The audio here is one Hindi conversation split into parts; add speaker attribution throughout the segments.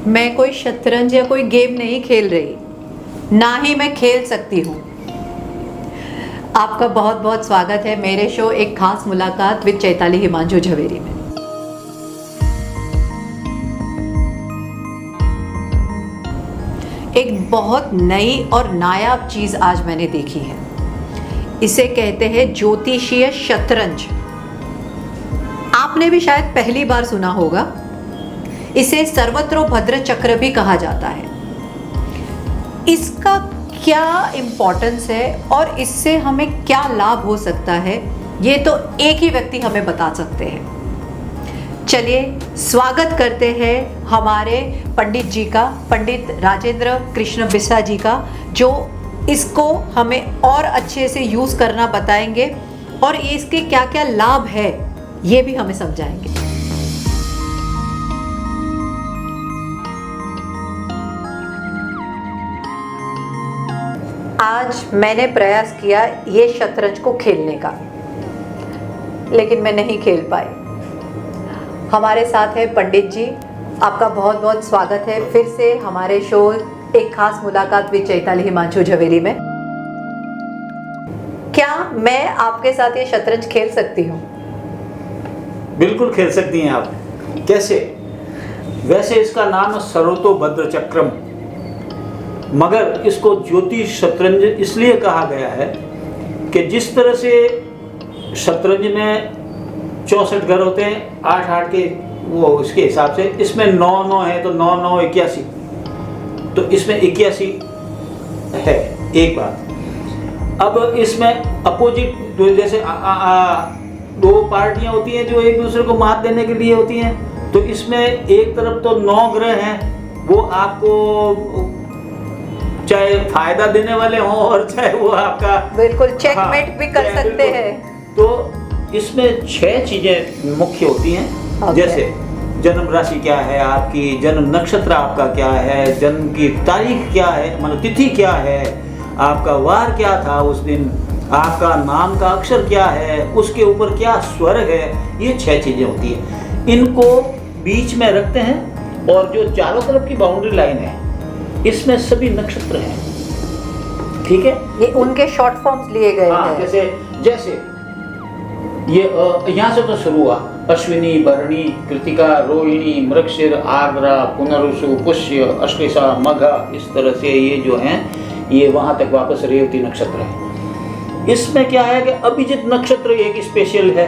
Speaker 1: मैं कोई शतरंज या कोई गेम नहीं खेल रही, ना ही मैं खेल सकती हूँ। आपका बहुत बहुत स्वागत है मेरे शो एक खास मुलाकात विद चैताली हिमांशु झवेरी में। एक बहुत नई और नायाब चीज़ आज मैंने देखी है। इसे कहते हैं ज्योतिषीय शतरंज। आपने भी शायद पहली बार सुना होगा। इसे सर्वत्रो भद्र चक्र भी कहा जाता है। इसका क्या इम्पोर्टेंस है और इससे हमें क्या लाभ हो सकता है, ये तो एक ही व्यक्ति हमें बता सकते हैं। चलिए स्वागत करते हैं हमारे पंडित जी का, पंडित राजेंद्र कृष्ण बिस्सा जी का, जो इसको हमें और अच्छे से यूज़ करना बताएंगे और इसके क्या क्या लाभ है ये भी हमें समझाएंगे। आज मैंने प्रयास किया ये शतरंज को खेलने का, लेकिन मैं नहीं खेल पाई। हमारे साथ है पंडित जी। आपका बहुत बहुत स्वागत है फिर से हमारे शो एक खास मुलाकात विद चैताली हिमांशु झवेरी में। क्या मैं आपके साथ ये शतरंज खेल सकती हूँ?
Speaker 2: बिल्कुल खेल सकती हैं आप। कैसे? वैसे इसका नाम सर्वतो भद्र चक्रम, मगर इसको ज्योतिष शतरंज इसलिए कहा गया है कि जिस तरह से शतरंज में 64 घर होते हैं, 8-8 के वो इसके हिसाब से, इसमें 9-9 है तो 9-9 81, तो इसमें 81 है। एक बात। अब इसमें अपोजिट जैसे दो पार्टियां होती हैं जो एक दूसरे को मात देने के लिए होती हैं, तो इसमें एक तरफ तो 9 ग्रह हैं, वो आपको चाहे फायदा देने वाले हों और चाहे वो आपका
Speaker 1: बिल्कुल चेकमेट भी कर सकते हैं।
Speaker 2: तो इसमें 6 चीजें मुख्य होती हैं। जैसे जन्म राशि क्या है आपकी, जन्म नक्षत्र आपका क्या है, जन्म की तारीख क्या है, मतलब तिथि क्या है, आपका वार क्या था उस दिन, आपका नाम का अक्षर क्या है, उसके ऊपर क्या स्वर है, ये 6 चीजें होती हैं। इनको बीच में रखते हैं और जो चारों तरफ की बाउंड्री लाइन है इसमें सभी नक्षत्र हैं। ठीक है,
Speaker 1: ये उनके शॉर्ट फॉर्म्स लिए गए हैं।
Speaker 2: जैसे ये यहाँ से तो शुरू हुआ, अश्विनी, भरणी, कृतिका, रोहिणी, मृगशिर, आर्द्रा, पुनरुसु, पुष्य, अश्लेषा, मघा, इस तरह से ये जो हैं ये वहां तक वापस रेवती नक्षत्र है। इसमें क्या है कि अभिजित नक्षत्र एक स्पेशल है।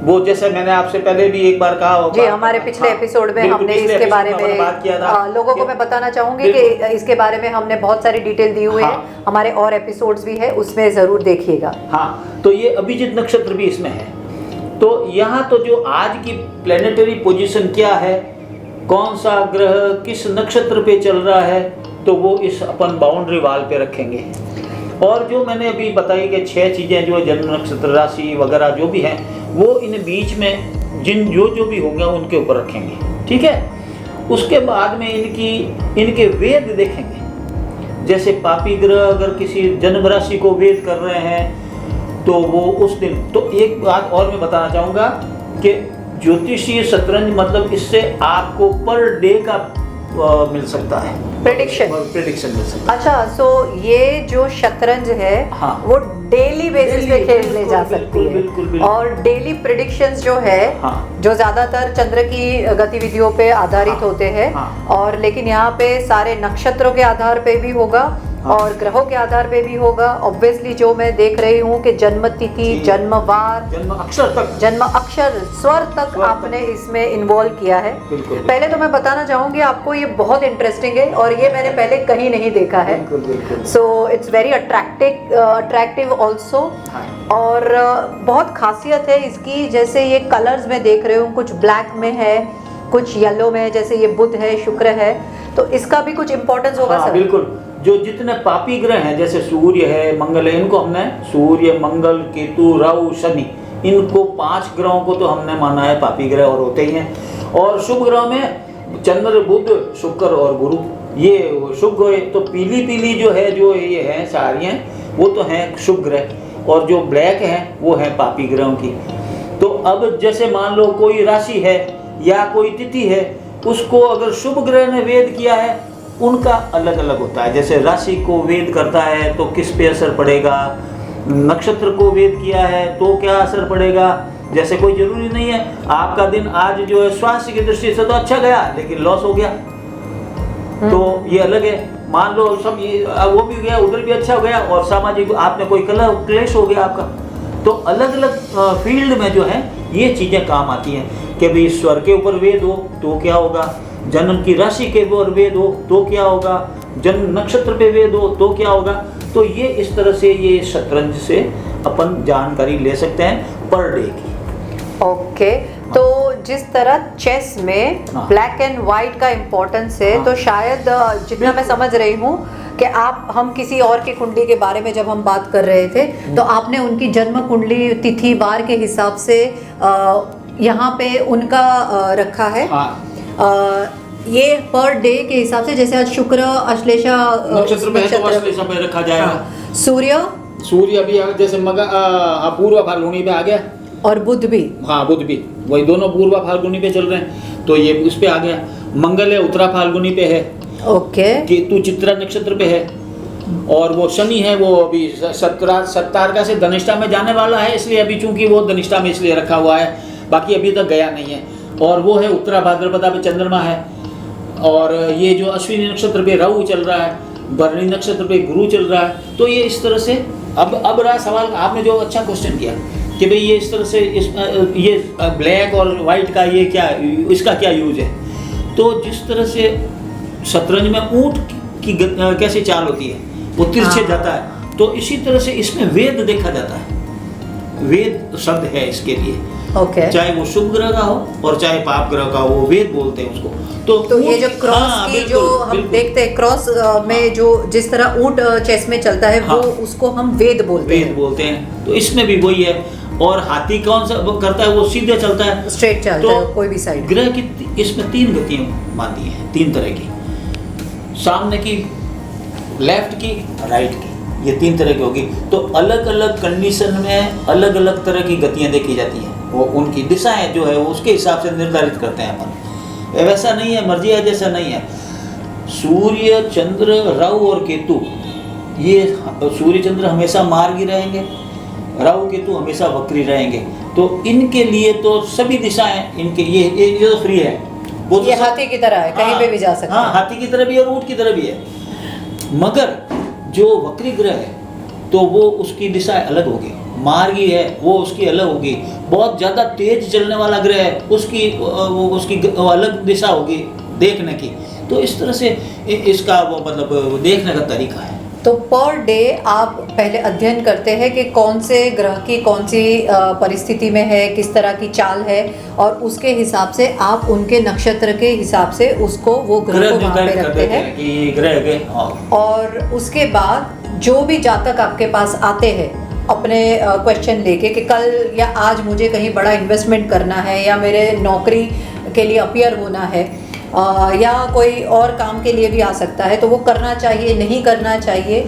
Speaker 2: वो जैसे मैंने आपसे पहले भी एक बार कहा होगा,
Speaker 1: जी हमारे पिछले एपिसोड में हमने इसके बारे में
Speaker 2: बात किया था।
Speaker 1: लोगों को मैं बताना चाहूंगी कि इसके बारे में हमने बहुत सारी डिटेल दी हुई है। हमारे और एपिसोड्स भी है, उसमें जरूर देखिएगा।
Speaker 2: हाँ, तो ये अभिजित नक्षत्र भी इसमें है। तो यहाँ तो जो आज की प्लेनेटरी पोजीशन क्या है, कौन सा ग्रह किस नक्षत्र पे चल रहा है, तो वो इस अपन बाउंड्री वाल पे रखेंगे। और जो मैंने अभी बताई कि 6 चीजें जो जन्म नक्षत्र, राशि वगैरह जो भी हैं, वो इन बीच में जिन जो भी होंगे उनके ऊपर रखेंगे। ठीक है, उसके बाद में इनके वेद देखेंगे। जैसे पापी ग्रह अगर किसी जन्म राशि को वेद कर रहे हैं तो वो उस दिन, तो एक बात और मैं बताना चाहूँगा कि ज्योतिषीय शतरंज मतलब इससे आपको पर डे का मिल सकता है, प्रेडिक्शन मिल सकता है।
Speaker 1: अच्छा, सो ये जो शतरंज है वो डेली बेसिस पे खेलने जा सकती है।
Speaker 2: बिल्कुल।
Speaker 1: और डेली प्रेडिक्शंस जो है जो ज्यादातर चंद्र की गतिविधियों पे आधारित होते हैं, और लेकिन यहाँ पे सारे नक्षत्रों के आधार पे भी होगा और ग्रहों के आधार पे भी होगा। ऑब्वियसली जो मैं देख रही हूँ कि जन्म तिथि, जन्म वार, जन्म अक्षर, स्वर तक आपने इसमें इन्वॉल्व किया है। पहले तो मैं बताना चाहूंगी आपको, ये बहुत इंटरेस्टिंग है और ये मैंने पहले कहीं नहीं देखा है। So it's very attractive also. और बहुत खासियत है इसकी, जैसे ये कलर्स में देख रही हूँ, कुछ ब्लैक में है, कुछ येलो में, जैसे ये बुध है, शुक्र है, तो इसका भी कुछ इंपॉर्टेंस होगा सर?
Speaker 2: बिल्कुल। जो जितने पापी ग्रह हैं, जैसे सूर्य है, मंगल है, इनको हमने सूर्य, मंगल, केतु, राहु, शनि, इनको 5 ग्रहों को तो हमने माना है पापी ग्रह और होते ही हैं। और शुभ ग्रह में चंद्र, बुध, शुक्र और गुरु, ये शुभ ग्रह। तो पीली जो है, जो ये हैं सारियाँ, वो तो हैं शुभ ग्रह, और जो ब्लैक हैं वो हैं पापी ग्रहों की। तो अब जैसे मान लो कोई राशि है या कोई तिथि है, उसको अगर शुभ ग्रह ने वेद किया है उनका अलग अलग होता है। जैसे राशि को वेद करता है तो किस पे असर पड़ेगा, नक्षत्र को वेद किया है तो क्या असर पड़ेगा। जैसे कोई जरूरी नहीं है आपका दिन आज जो है स्वास्थ्य की दृष्टि से तो अच्छा गया लेकिन लॉस हो गया, तो ये अलग है। मान लो सब ये वो भी गया उधर भी अच्छा हो गया और सामाजिक आपने कोई क्लेश हो गया आपका। तो अलग अलग फील्ड में जो है ये चीज़ें काम आती हैं कि भाई स्वर के ऊपर वेद हो तो क्या होगा, जन्म की राशि के ऊपर वेद हो तो क्या होगा, जन्म नक्षत्र पे वेद हो तो क्या होगा। तो ये इस तरह से ये शतरंज से अपन जानकारी ले सकते हैं पर डे की।
Speaker 1: ओके तो जिस तरह चेस में ब्लैक एंड वाइट का इम्पोर्टेंस है, तो शायद जितना मैं समझ रही हूँ कि हम किसी और की कुंडली के बारे में जब हम बात कर रहे थे तो आपने उनकी जन्म कुंडली तिथि वार के हिसाब से यहाँ पे उनका रखा है। ये पर डे के हिसाब से, जैसे आज शुक्र अश्लेषा
Speaker 2: नक्षत्र में है तो अश्लेषा में रखा जाएगा।
Speaker 1: सूर्य
Speaker 3: अभी जैसे पूर्व फाल्गुनी पे आ गया
Speaker 1: और बुध भी,
Speaker 3: हाँ बुध भी, वही दोनों पूर्व फाल्गुनी पे चल रहे हैं तो ये उस पे आ गया। मंगल है उत्तरा फाल्गुनी पे है,
Speaker 1: ओके।
Speaker 3: केतु चित्रा नक्षत्र पे है और वो शनि है वो अभी सत्तारका से धनिष्ठा में जाने वाला है, इसलिए अभी चूंकि वो धनिष्ठा में इसलिए रखा हुआ है, बाकी अभी तक गया नहीं है। और वो है उत्तरा भाद्रपदा पे चंद्रमा है और ये जो अश्विनी नक्षत्र पे राहु चल रहा है, भरणी नक्षत्र पे गुरु चल रहा है। तो ये इस तरह से अब रहा सवाल, आपने जो अच्छा क्वेश्चन किया कि भाई ये इस तरह से ये ब्लैक और वाइट का ये क्या, इसका क्या यूज है। तो जिस तरह से शतरंज में ऊंट की कैसी चाल होती है, वो तिरछे जाता है, तो इसी तरह से इसमें वेद देखा जाता है। वेद शब्द है इसके लिए, चाहे वो शुभ ग्रह का हो और चाहे पाप ग्रह का हो, वो वेद बोलते हैं उसको। तो
Speaker 1: ये जो क्रॉस की जो हम देखते हैं, क्रॉस में जो जिस तरह ऊंट चेस में चलता है, वो उसको हम वेद बोलते हैं।
Speaker 2: तो इसमें भी वही है। और हाथी कौन सा करता है, वो सीधे चलता है,
Speaker 1: स्ट्रेट चलता है, कोई भी साइड।
Speaker 2: ग्रह की इसमें 3 गतियां मानती हैं, 3 तरह की, सामने की, लेफ्ट की, राइट की, ये 3 तरह की होगी। तो अलग अलग कंडीशन में अलग अलग तरह की गतियां देखी जाती हैं, वो उनकी दिशाएं जो है वो उसके हिसाब से निर्धारित करते हैं अपन। वैसा नहीं है मर्जी है जैसा नहीं है। सूर्य चंद्र राहु और केतु, ये सूर्य चंद्र हमेशा मार्गी रहेंगे, राहु केतु हमेशा वक्री रहेंगे। तो इनके लिए तो सभी दिशाएं इनके ये तो फ्री है, वो तो
Speaker 1: हाथी की तरह है, कहीं पे भी जा सकते हैं।
Speaker 2: हाँ, हाथी की तरह भी और ऊंट की तरह भी है। मगर जो वक्री ग्रह है तो वो उसकी दिशाएं अलग होगी, मार्गी है वो उसकी अलग होगी, बहुत ज़्यादा तेज चलने वाला ग्रह है उसकी अलग दिशा होगी देखने की। तो इस तरह से इसका वो मतलब देखने का तरीका है।
Speaker 1: तो पर डे आप पहले अध्ययन करते हैं कि कौन से ग्रह की कौन सी परिस्थिति में है, किस तरह की चाल है, और उसके हिसाब से आप उनके नक्षत्र के हिसाब से उसको वो ग्रह को वहाँ पे रखते हैं
Speaker 2: कि ग्रह के।
Speaker 1: और उसके बाद जो भी जातक आपके पास आते हैं अपने क्वेश्चन लेके कि कल या आज मुझे कहीं बड़ा इन्वेस्टमेंट करना है, या मेरे नौकरी के लिए अपीयर होना है, या कोई और काम के लिए भी आ सकता है, तो वो करना चाहिए नहीं करना चाहिए,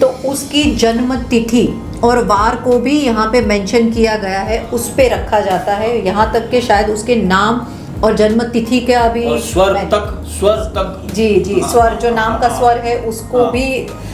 Speaker 1: तो उसकी जन्म तिथि और वार को भी यहाँ पे मेंशन किया गया है, उस पे रखा जाता है। यहाँ तक कि शायद उसके नाम और जन्म तिथि का भी
Speaker 2: स्वर तक
Speaker 1: जी स्वर, जो नाम का स्वर है उसको भी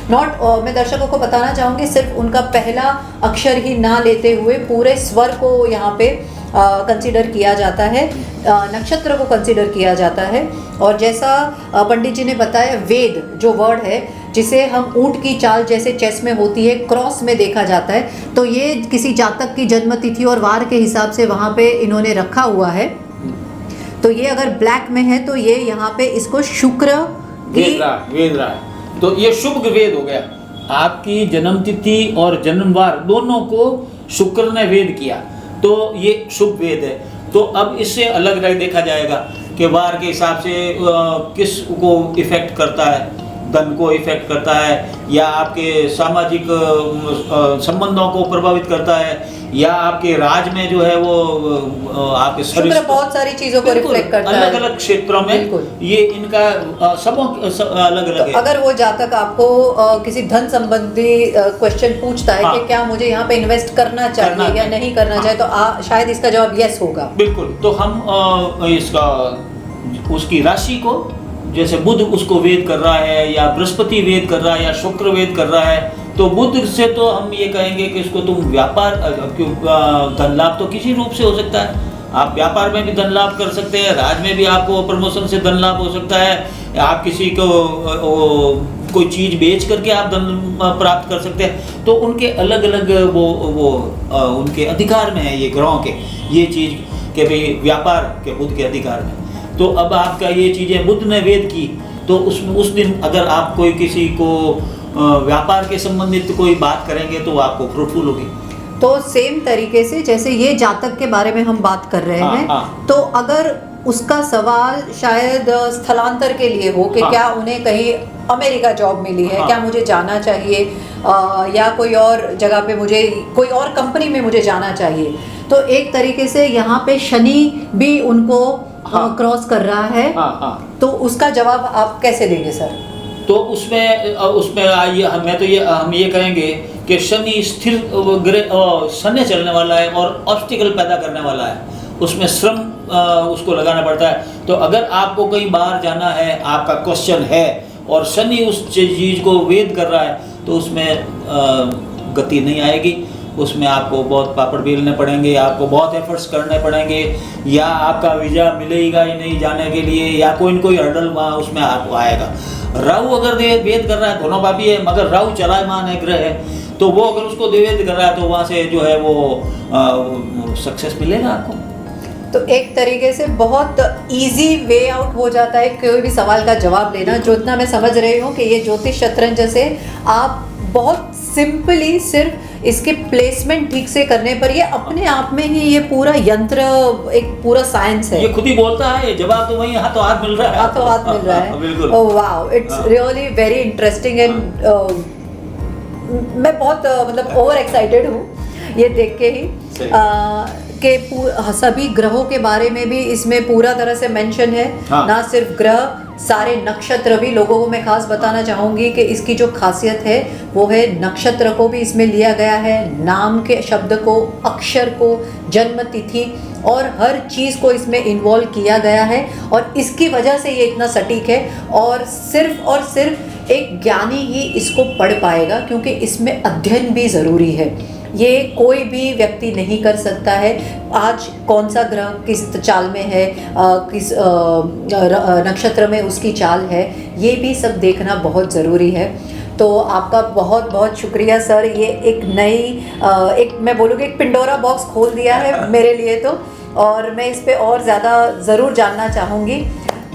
Speaker 1: मैं दर्शकों को बताना चाहूँगी, सिर्फ उनका पहला अक्षर ही ना लेते हुए पूरे स्वर को यहाँ पे कंसीडर किया जाता है, नक्षत्र को कंसीडर किया जाता है। और जैसा पंडित जी ने बताया, वेद जो वर्ड है जिसे हम ऊंट की चाल जैसे चेस में होती है क्रॉस में देखा जाता है, तो ये किसी जातक की जन्म तिथि और वार के हिसाब से वहाँ पे इन्होंने रखा हुआ है। तो ये अगर ब्लैक में है तो ये यहाँ पे इसको शुक्र
Speaker 3: वेद रहा। तो ये शुभ वेद हो गया। आपकी जन्म तिथि और जन्मवार दोनों को शुक्र ने वेद किया, तो ये शुभ वेद है। तो अब इससे अलग अलग देखा जाएगा कि वार के हिसाब से किस को इफेक्ट करता है, धन को इफेक्ट करता है, या आपके सामाजिक संबंधों को प्रभावित करता है, या आपके राज में जो है वो आपके
Speaker 1: शुक्र बहुत सारी चीजों को रिफ्लेक्ट करता है।
Speaker 2: अलग अलग क्षेत्रों में ये इनका सब अलग अलग है।
Speaker 1: अगर वो जातक आपको किसी धन संबंधी क्वेश्चन पूछता है कि क्या मुझे यहाँ पे इन्वेस्ट करना चाहिए या नहीं करना चाहिए, तो शायद इसका जवाब यस होगा।
Speaker 2: बिल्कुल। तो हम इसका
Speaker 3: उसकी राशि को, जैसे बुध उसको वेद कर रहा है या बृहस्पति वेद कर रहा है या शुक्र वेद कर रहा है, तो बुध से तो हम ये कहेंगे कि इसको तुम व्यापार, धन लाभ तो किसी रूप से हो सकता है। आप व्यापार में भी धन लाभ कर सकते हैं, राज में भी आपको प्रमोशन से धन लाभ हो सकता है, आप किसी को कोई चीज़ बेच करके आप धन प्राप्त कर सकते हैं। तो उनके अलग अलग वो उनके अधिकार में है ये ग्रहों के, ये चीज़ कि भाई व्यापार के बुध के अधिकार में। तो अब आपका ये चीज़ें बुध ने वेद की, तो उस दिन अगर आप कोई किसी को व्यापार के संबंधित कोई बात करेंगे तो आपको फ्रूटफुल होगी।
Speaker 1: तो सेम तरीके से जैसे ये जातक के बारे में हम बात कर रहे हैं, तो अगर उसका सवाल शायद स्थलांतर के लिए हो कि क्या उन्हें कहीं अमेरिका जॉब मिली है, क्या मुझे जाना चाहिए, या कोई और जगह पे मुझे, कोई और कंपनी में मुझे जाना चाहिए, तो एक तरीके से यहाँ पे शनि भी उनको क्रॉस कर रहा है। तो उसका जवाब आप कैसे देंगे सर?
Speaker 3: तो उसमें आइए हम ये कहेंगे कि शनि स्थिर ग्रह, शनि चलने वाला है और ऑब्स्टिकल पैदा करने वाला है, उसमें श्रम उसको लगाना पड़ता है। तो अगर आपको कहीं बाहर जाना है, आपका क्वेश्चन है और शनि उस चीज़ को वेद कर रहा है, तो उसमें गति नहीं आएगी, उसमें आपको बहुत पापड़ बेलने पड़ेंगे, आपको बहुत एफर्ट्स करने पड़ेंगे, या आपका वीज़ा मिलेगा ही नहीं जाने के लिए, या कोई न कोई हर्डल वहाँ उसमें आपको आएगा। राहु अगर वेद कर रहा है, दोनों पापी है, मगर राहु चलायमान है ग्रह है, तो वो अगर उसको वेद कर रहा है तो वहाँ से जो है वो सक्सेस मिलेगा आपको।
Speaker 1: तो एक तरीके से बहुत इजी वे आउट हो जाता है कोई भी सवाल का जवाब लेना। जो इतना मैं समझ रही हूँ कि ये ज्योतिष शतरंज से आप बहुत सिंपली सिर्फ इसके प्लेसमेंट ठीक से करने पर ये अपने आप में ही ये पूरा यंत्र, एक पूरा साइंस है।
Speaker 3: ये खुद ही बोलता है, जवाब तो वहीं हाथों हाथ मिल रहा है,
Speaker 1: हाथों हाथ मिल रहा है।
Speaker 3: बिल्कुल।
Speaker 1: Oh wow, it's really very interesting and मैं बहुत मतलब ओवर एक्साइटेड हूँ ये देख के ही के सभी ग्रहों के बारे में भी इसमें पूरा तरह से मेंशन है। ना सिर्फ ग्रह, सारे नक्षत्र भी लोगों को मैं खास बताना चाहूँगी कि इसकी जो खासियत है वो है नक्षत्र को भी इसमें लिया गया है, नाम के शब्द को, अक्षर को, जन्म तिथि और हर चीज़ को इसमें इन्वॉल्व किया गया है। और इसकी वजह से ये इतना सटीक है और सिर्फ एक ज्ञानी ही इसको पढ़ पाएगा, क्योंकि इसमें अध्ययन भी ज़रूरी है। ये कोई भी व्यक्ति नहीं कर सकता है। आज कौन सा ग्रह किस चाल में है, किस नक्षत्र में उसकी चाल है, ये भी सब देखना बहुत ज़रूरी है। तो आपका बहुत बहुत शुक्रिया सर, ये एक नई एक मैं बोलूँगी एक पिंडोरा बॉक्स खोल दिया है मेरे लिए तो, और मैं इस पे और ज़्यादा ज़रूर जानना चाहूँगी।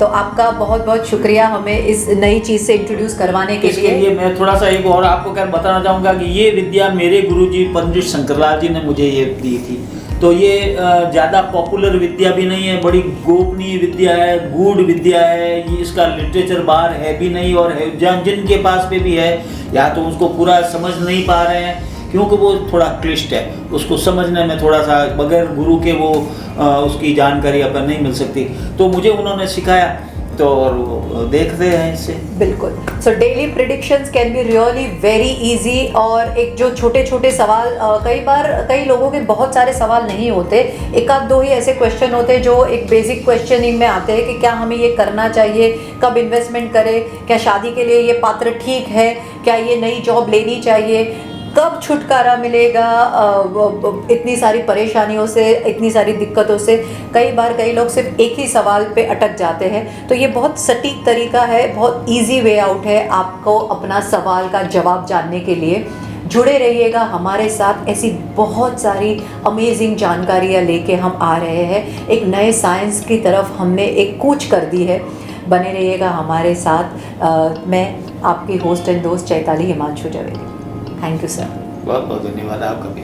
Speaker 1: तो आपका बहुत बहुत शुक्रिया हमें इस नई चीज़ से इंट्रोड्यूस करवाने के लिए।
Speaker 3: इसके लिए मैं थोड़ा सा एक और आपको क्या बताना चाहूँगा कि ये विद्या मेरे गुरुजी पंडित शंकरलाल जी ने मुझे ये दी थी। तो ये ज़्यादा पॉपुलर विद्या भी नहीं है, बड़ी गोपनीय विद्या है, गूढ़ विद्या है, ये इसका लिटरेचर बाहर है भी नहीं, और है जिनके पास पे भी है या तो उसको पूरा समझ नहीं पा रहे हैं, क्योंकि वो थोड़ा क्लिष्ट है, उसको समझने में थोड़ा सा बगैर गुरु के वो उसकी जानकारी अपन नहीं मिल सकती। तो मुझे उन्होंने सिखाया, तो और वो देखते हैं इससे।
Speaker 1: बिल्कुल। So daily predictions can be really very easy. और एक जो छोटे छोटे सवाल, कई बार कई लोगों के बहुत सारे सवाल नहीं होते, एक आध दो ही ऐसे क्वेश्चन होते हैं जो एक बेसिक क्वेश्चनिंग में आते हैं कि क्या हमें ये करना चाहिए, कब इन्वेस्टमेंट करें, क्या शादी के लिए ये पात्र ठीक है, क्या ये नई जॉब लेनी चाहिए, कब छुटकारा मिलेगा इतनी सारी परेशानियों से, इतनी सारी दिक्कतों से। कई बार कई लोग सिर्फ एक ही सवाल पे अटक जाते हैं। तो ये बहुत सटीक तरीका है, बहुत इजी वे आउट है आपको अपना सवाल का जवाब जानने के लिए। जुड़े रहिएगा हमारे साथ, ऐसी बहुत सारी अमेजिंग जानकारियाँ लेके हम आ रहे हैं। एक नए साइंस की तरफ हमने एक कूच कर दी है। बने रहिएगा हमारे साथ। मैं आपकी होस्ट एंड दोस्त Chaitali Himanshu Javedi. Thank you sir.
Speaker 3: बहुत बहुत धन्यवाद आपका भी।